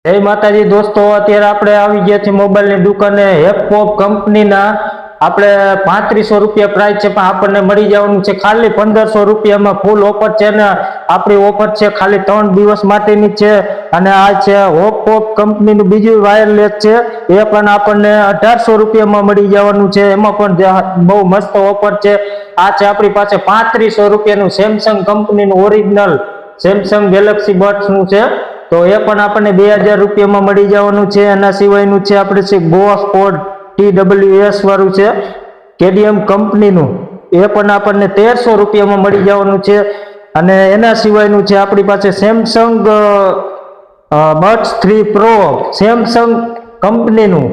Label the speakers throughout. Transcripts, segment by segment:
Speaker 1: જય માતાજી દોસ્તો, અત્યારે આપણે આવી ગયા છીએ મોબાઈલની દુકાને. હેપપોપ કંપનીના આપણે 3500 રૂપિયા પ્રાઇસ છે, પણ આપણને મળી જવાનું છે ખાલી 1500 રૂપિયામાં. ફૂલ ઓફર છે ને આપણી ઓફર છે ખાલી 3 દિવસ માટેની છે. અને આ છે હેપપોપ કંપનીનું બીજું વાયરલેસ છે, એ પણ આપણને 1800 રૂપિયામાં મળી જવાનું છે. એમાં પણ બહુ મસ્ત ઓફર છે. આ છે આપણી પાસે 3500 રૂપિયાનું સેમસંગ કંપનીનું ઓરિજિનલ સેમસંગ ગેલેક્સી બડ્સનું છે, તો એ પણ આપણને 2000 રૂપિયામાં મળી જવાનું છે. એના સિવાયનું છે આપણે છે ગો સ્પોર્ટ TWS વાળું છે કેડીએમ કંપનીનું, એ પણ આપણને 1300 રૂપિયામાં મળી જવાનું છે. અને એના સિવાયનું છે આપણી પાસે સેમસંગ બડ્સ 3 પ્રો સેમસંગ કંપનીનું,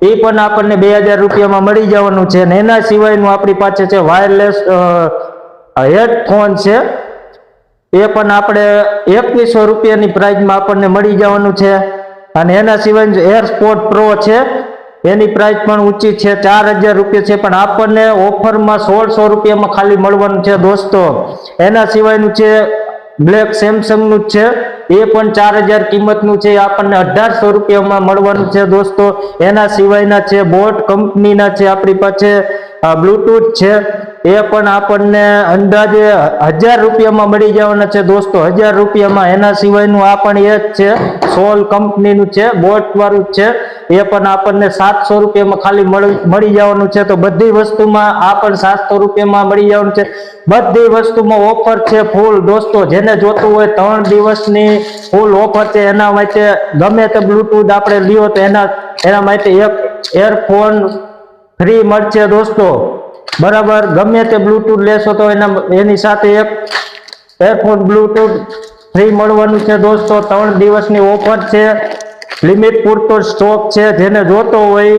Speaker 1: એ પણ આપણને 2000 રૂપિયામાં મળી જવાનું છે. અને એના સિવાયનું આપણી પાસે છે વાયરલેસ હેડફોન છે, એ પણ આપણે 2100 રૂપિયાની પ્રાઇસમાં આપણને મળી જવાનું છે. અને એના સિવાય એરપોર્ટ પ્રો છે, એની પ્રાઇસ પણ ઊંચી છે, 4000 રૂપિયા છે, પણ આપણને ઓફરમાં 1600 રૂપિયામાં ખાલી મળવાનું છે દોસ્તો. એના સિવાયનું છે બ્લેક સેમસંગનું જ છે, એ પણ 4000 કિંમતનું છે, આપણને 1800 રૂપિયામાં મળવાનું છે દોસ્તો. એના સિવાયના છે બોટ કંપનીના છે આપણી પાસે બ્લૂટૂથ છે, એ પણ આપણને અંદાજે 1000 રૂપિયામાં મળી જવાના છે દોસ્તો, 1000 રૂપિયામાં. એના સિવાયનું આ પણ એ જ છે, સોલ કંપનીનું છે, બોટ વાળું છે, એ પણ આપણને 700 રૂપિયામાં ખાલી મળી જવાનું છે. તો બધી વસ્તુમાં આ પણ 700 રૂપિયામાં મળી જવાનું છે. બધી વસ્તુમાં ઓફર છે ફૂલ દોસ્તો. જેને જોતું હોય 3 દિવસની ફૂલ ઓફર છે. એના માટે ગમે તે બ્લૂટૂથ આપણે લ્યો તો એના માટે એક એરફોન ફ્રી મળશે દોસ્તો, બરાબર. ગમે તે બ્લૂટૂથ લેશો તો એની સાથે એક એરફોન બ્લૂટૂથ ફ્રી મળવાનું છે દોસ્તો. 3 દિવસની ઓફર છે, લિમિટ પૂરતો સ્ટોક છે, જેને જોતો હોય